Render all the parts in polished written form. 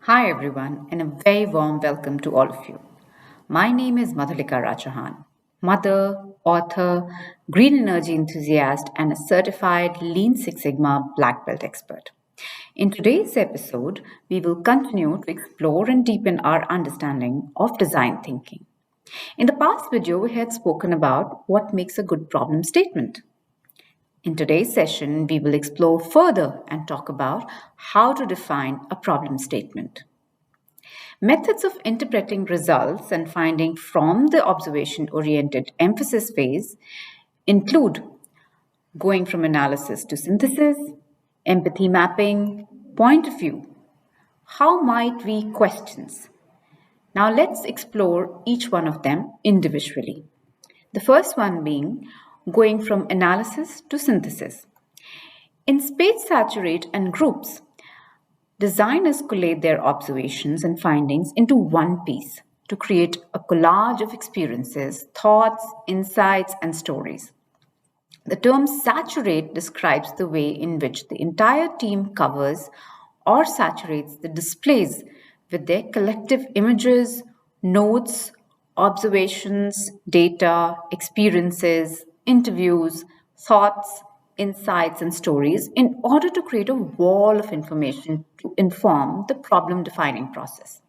Hi everyone, and a very warm welcome to all of you. My name is Madhulika Rajahan, mother, author, green energy enthusiast, and a certified Lean Six Sigma black belt expert. In today's episode, we will continue to explore and deepen our understanding of design thinking. In the past video, we had spoken about what makes a good problem statement. In today's session, we will explore further and talk about how to define a problem statement. Methods of interpreting results and finding from the observation oriented emphasis phase include going from analysis to synthesis, empathy mapping, point of view. How might we questions? Now let's explore each one of them individually. The first one being going from analysis to synthesis. In space saturate and groups, designers collate their observations and findings into one piece to create a collage of experiences, thoughts, insights, and stories. The term saturate describes the way in which the entire team covers or saturates the displays with their collective images, notes, observations, data, experiences, interviews, thoughts, insights, and stories in order to create a wall of information to inform the problem defining process.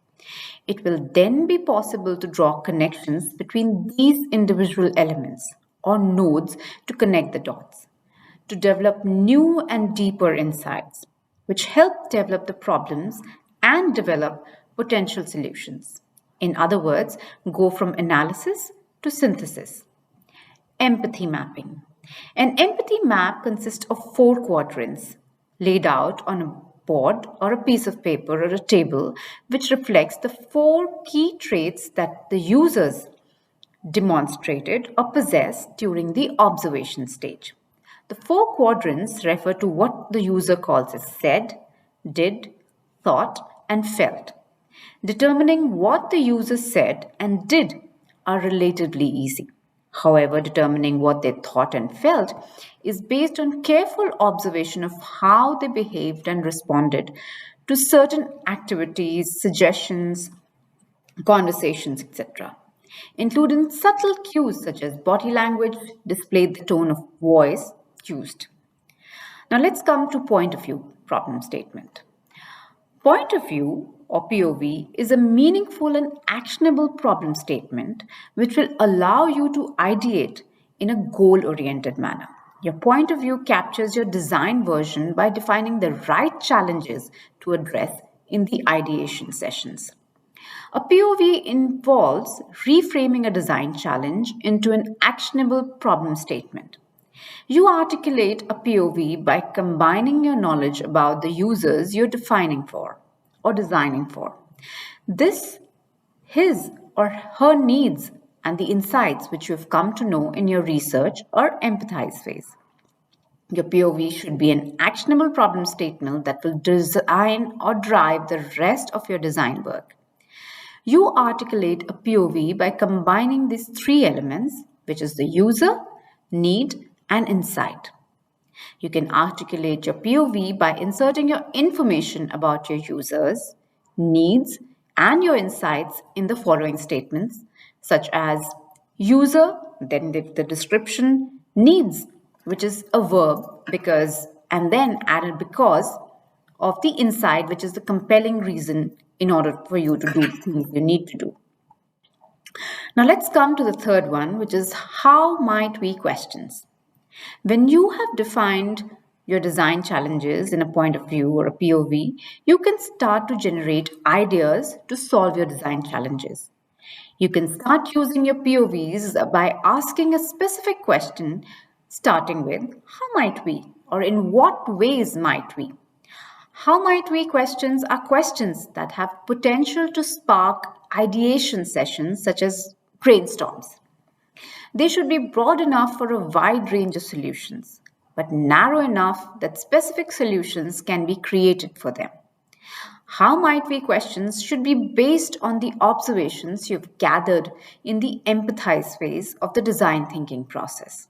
It will then be possible to draw connections between these individual elements or nodes to connect the dots, to develop new and deeper insights, which help develop the problems and develop potential solutions. In other words, go from analysis to synthesis. Empathy mapping. An empathy map consists of four quadrants laid out on a board or a piece of paper or a table, which reflects the four key traits that the users demonstrated or possessed during the observation stage. The four quadrants refer to what the user calls as said, did, thought, and felt. Determining what the user said and did are relatively easy. However, determining what they thought and felt is based on careful observation of how they behaved and responded to certain activities, suggestions, conversations, etc. Including subtle cues such as body language displayed the tone of voice used. Now let's come to point of view problem statement. Point of view or POV is a meaningful and actionable problem statement which will allow you to ideate in a goal oriented manner. Your point of view captures your design version by defining the right challenges to address in the ideation sessions. A POV involves reframing a design challenge into an actionable problem statement. You articulate a POV by combining your knowledge about the users you're defining for or designing for. This, his or her needs and the insights which you have come to know in your research or empathize phase. Your POV should be an actionable problem statement that will design or drive the rest of your design work. You articulate a POV by combining these three elements, which is the user, need, and insight. You can articulate your POV by inserting your information about your users, needs, and your insights in the following statements, such as user, then the description, needs, which is a verb because, and then added because of the insight, which is the compelling reason in order for you to do the things you need to do. Now let's come to the third one, which is how might we questions. When you have defined your design challenges in a point of view or a POV, you can start to generate ideas to solve your design challenges. You can start using your POVs by asking a specific question, starting with how might we or in what ways might we. How might we questions are questions that have potential to spark ideation sessions such as brainstorms. They should be broad enough for a wide range of solutions, but narrow enough that specific solutions can be created for them. How might we questions should be based on the observations you've gathered in the empathize phase of the design thinking process.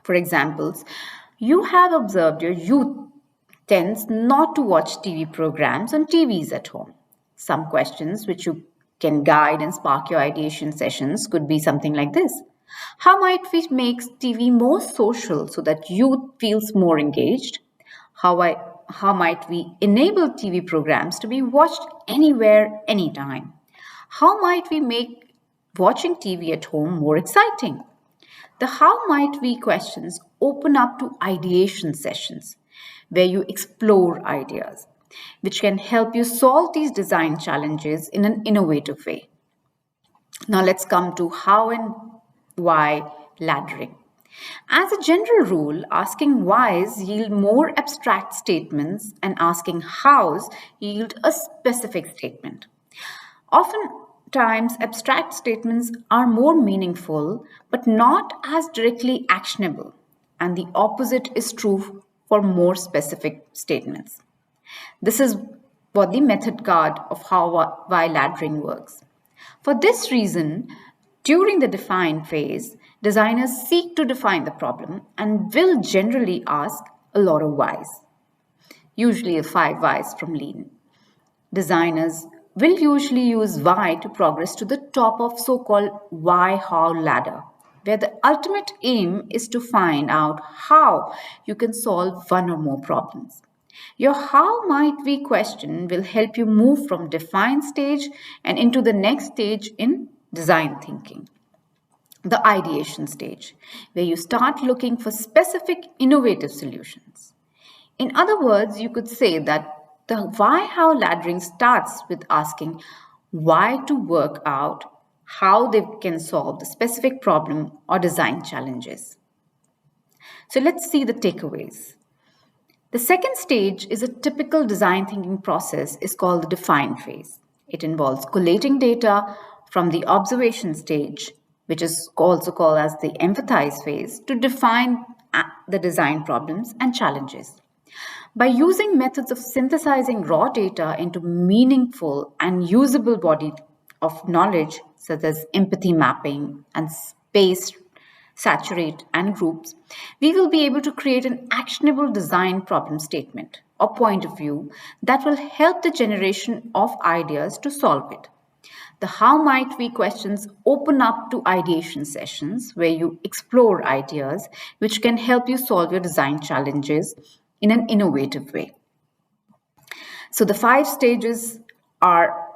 For examples, you have observed your youth tends not to watch TV programs on TVs at home. Some questions which you can guide and spark your ideation sessions could be something like this. How might we make TV more social so that youth feels more engaged? How, I, how might we enable TV programs to be watched anywhere, anytime? How might we make watching TV at home more exciting? The how might we questions open up to ideation sessions where you explore ideas, which can help you solve these design challenges in an innovative way. Now let's come to how and why laddering. As a general rule, asking whys yield more abstract statements and asking hows yield a specific statement. Oftentimes, abstract statements are more meaningful but not as directly actionable, and the opposite is true for more specific statements. This is what the method card of how why laddering works. For this reason, during the define phase, designers seek to define the problem and will generally ask a lot of whys, usually a 5 whys from Lean. Designers will usually use why to progress to the top of so-called why how ladder, where the ultimate aim is to find out how you can solve one or more problems. Your how might we question will help you move from define stage and into the next stage in design thinking, the ideation stage, where you start looking for specific innovative solutions. In other words, you could say that the why how laddering starts with asking why to work out how they can solve the specific problem or design challenges. So let's see the takeaways. The second stage is a typical design thinking process is called the define phase. It involves collating data from the observation stage, which is also called as the empathize phase, to define the design problems and challenges. By using methods of synthesizing raw data into meaningful and usable body of knowledge, such as empathy mapping and space, saturate, and groups, we will be able to create an actionable design problem statement or point of view that will help the generation of ideas to solve it. The how might we questions open up to ideation sessions where you explore ideas which can help you solve your design challenges in an innovative way. So the 5 stages are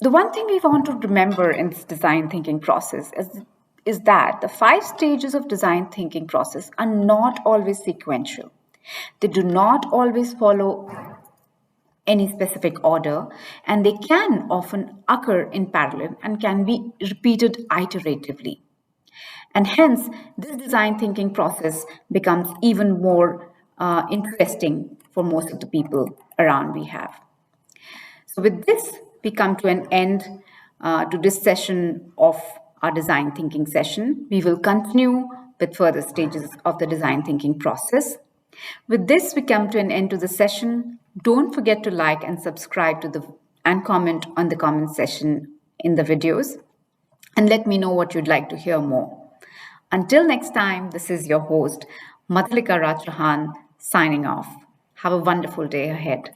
the one thing we want to remember in this design thinking process is that the 5 stages of design thinking process are not always sequential. They do not always follow any specific order, and they can often occur in parallel and can be repeated iteratively. And hence, this design thinking process becomes even more interesting for most of the people around we have. So, with this, we come to an end to this session of our design thinking session. We will continue with further stages of the design thinking process. With this, we come to an end to the session. Don't forget to like and subscribe to the and comment on the comment section in the videos, and let me know what you'd like to hear more. Until next time, this is your host, Madhulika Rajahan, signing off. Have a wonderful day ahead.